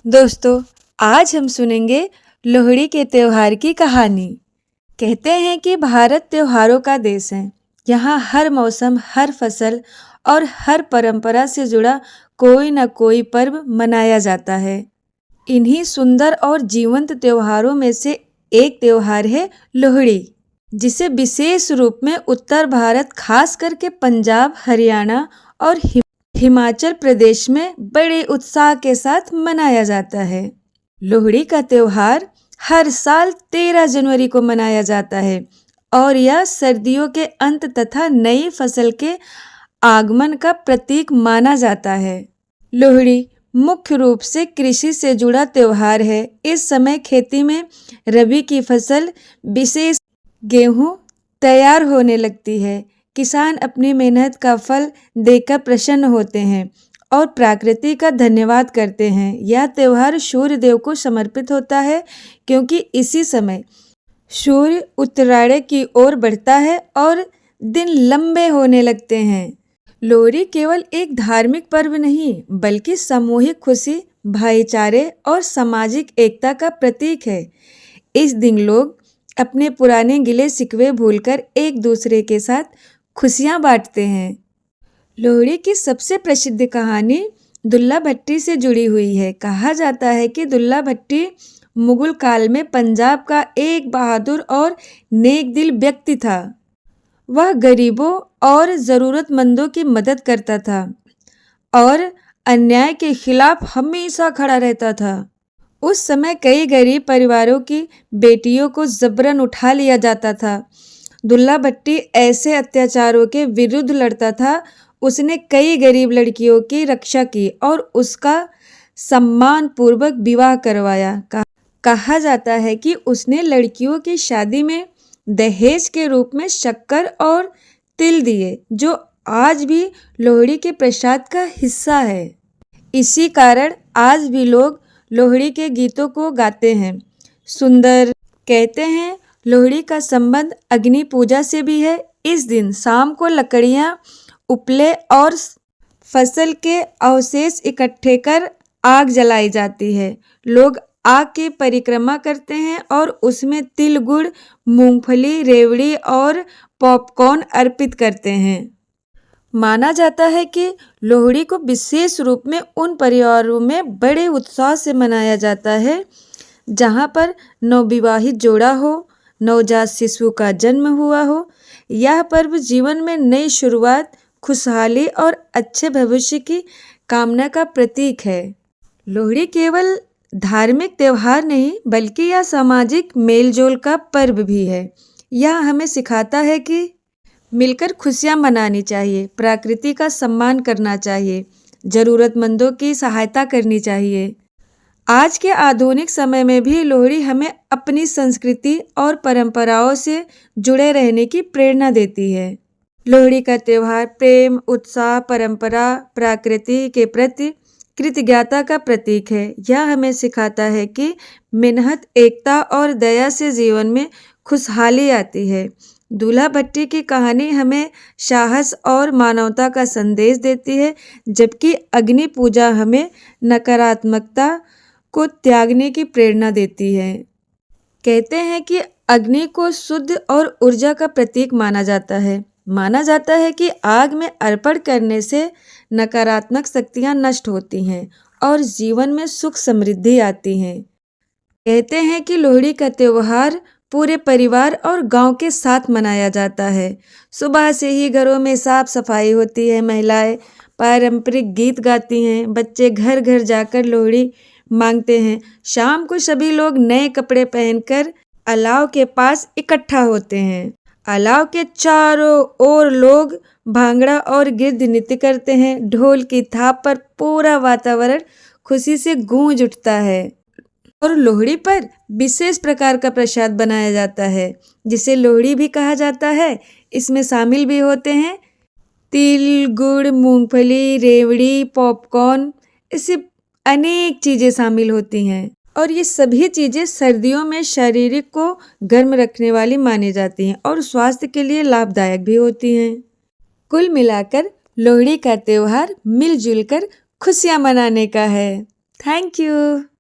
दोस्तों, आज हम सुनेंगे लोहड़ी के त्योहार की कहानी। कहते हैं कि भारत त्योहारों का देश है। यहाँ हर मौसम, हर फसल और हर परंपरा से जुड़ा कोई न कोई पर्व मनाया जाता है। इन्हीं सुंदर और जीवंत त्योहारों में से एक त्योहार है लोहड़ी, जिसे विशेष रूप में उत्तर भारत, खास करके पंजाब, हरियाणा और हिमाचल प्रदेश में बड़े उत्साह के साथ मनाया जाता है। लोहड़ी का त्योहार हर साल 13 जनवरी को मनाया जाता है और यह सर्दियों के अंत तथा नई फसल के आगमन का प्रतीक माना जाता है। लोहड़ी मुख्य रूप से कृषि से जुड़ा त्योहार है। इस समय खेती में रबी की फसल, विशेष गेहूं तैयार होने लगती है। किसान अपनी मेहनत का फल देखकर प्रसन्न होते हैं और प्रकृति का धन्यवाद करते हैं। यह त्योहार सूर्य देव को समर्पित होता है, क्योंकि इसी समय सूर्य उत्तरायण की ओर बढ़ता है और दिन लंबे होने लगते हैं। लोहड़ी केवल एक धार्मिक पर्व नहीं, बल्कि सामूहिक खुशी, भाईचारे और सामाजिक एकता का प्रतीक है। इस दिन लोग अपने पुराने गिले शिकवे भूलकर एक दूसरे के साथ खुशियाँ बांटते हैं। लोहड़ी की सबसे प्रसिद्ध कहानी दुल्ला भट्टी से जुड़ी हुई है। कहा जाता है कि दुल्ला भट्टी मुगल काल में पंजाब का एक बहादुर और नेक दिल व्यक्ति था। वह गरीबों और ज़रूरतमंदों की मदद करता था और अन्याय के खिलाफ हमेशा खड़ा रहता था। उस समय कई गरीब परिवारों की बेटियों को जबरन उठा लिया जाता था। दुल्ला भट्टी ऐसे अत्याचारों के विरुद्ध लड़ता था। उसने कई गरीब लड़कियों की रक्षा की और उसका सम्मानपूर्वक विवाह करवाया। कहा जाता है कि उसने लड़कियों की शादी में दहेज के रूप में शक्कर और तिल दिए, जो आज भी लोहड़ी के प्रसाद का हिस्सा है। इसी कारण आज भी लोग लोहड़ी के गीतों को गाते हैं। सुंदर कहते हैं लोहड़ी का संबंध अग्नि पूजा से भी है। इस दिन शाम को लकड़ियां, उपले और फसल के अवशेष इकट्ठे कर आग जलाई जाती है। लोग आग की परिक्रमा करते हैं और उसमें तिल, गुड़, मूंगफली, रेवड़ी और पॉपकॉर्न अर्पित करते हैं। माना जाता है कि लोहड़ी को विशेष रूप में उन परिवारों में बड़े उत्साह से मनाया जाता है जहां पर नवविवाहित जोड़ा हो, नवजात शिशु का जन्म हुआ हो। यह पर्व जीवन में नई शुरुआत, खुशहाली और अच्छे भविष्य की कामना का प्रतीक है। लोहड़ी केवल धार्मिक त्योहार नहीं, बल्कि यह सामाजिक मेलजोल का पर्व भी है। यह हमें सिखाता है कि मिलकर खुशियाँ मनानी चाहिए, प्रकृति का सम्मान करना चाहिए, ज़रूरतमंदों की सहायता करनी चाहिए। आज के आधुनिक समय में भी लोहड़ी हमें अपनी संस्कृति और परंपराओं से जुड़े रहने की प्रेरणा देती है। लोहड़ी का त्यौहार प्रेम, उत्साह, परंपरा, प्रकृति के प्रति कृतज्ञता का प्रतीक है। यह हमें सिखाता है कि मेहनत, एकता और दया से जीवन में खुशहाली आती है। दूल्हा भट्टी की कहानी हमें साहस और मानवता का संदेश देती है, जबकि अग्नि पूजा हमें नकारात्मकता को त्यागने की प्रेरणा देती है। कहते हैं कि अग्नि को शुद्ध और ऊर्जा का प्रतीक माना जाता है। माना जाता है कि आग में अर्पण करने से नकारात्मक शक्तियां नष्ट होती हैं और जीवन में सुख समृद्धि आती है। कहते हैं कि लोहड़ी का त्योहार पूरे परिवार और गांव के साथ मनाया जाता है। सुबह से ही घरों में साफ सफाई होती है, महिलाएं पारंपरिक गीत गाती हैं, बच्चे घर घर जाकर लोहड़ी मांगते हैं। शाम को सभी लोग नए कपड़े पहनकर अलाव के पास इकट्ठा होते हैं। अलाव के चारों ओर लोग भांगड़ा और गिद्ध नृत्य करते हैं। ढोल की थाप पर पूरा वातावरण खुशी से गूंज उठता है और लोहड़ी पर विशेष प्रकार का प्रसाद बनाया जाता है, जिसे लोहड़ी भी कहा जाता है। इसमें शामिल भी होते हैं तिल, गुड़, मूंगफली, रेवड़ी, पॉपकॉर्न, ऐसे अनेक चीज़ें शामिल होती हैं और ये सभी चीज़ें सर्दियों में शारीरिक को गर्म रखने वाली मानी जाती हैं और स्वास्थ्य के लिए लाभदायक भी होती हैं। कुल मिलाकर लोहड़ी का त्यौहार मिलजुल कर खुशियाँ मनाने का है। Thank you.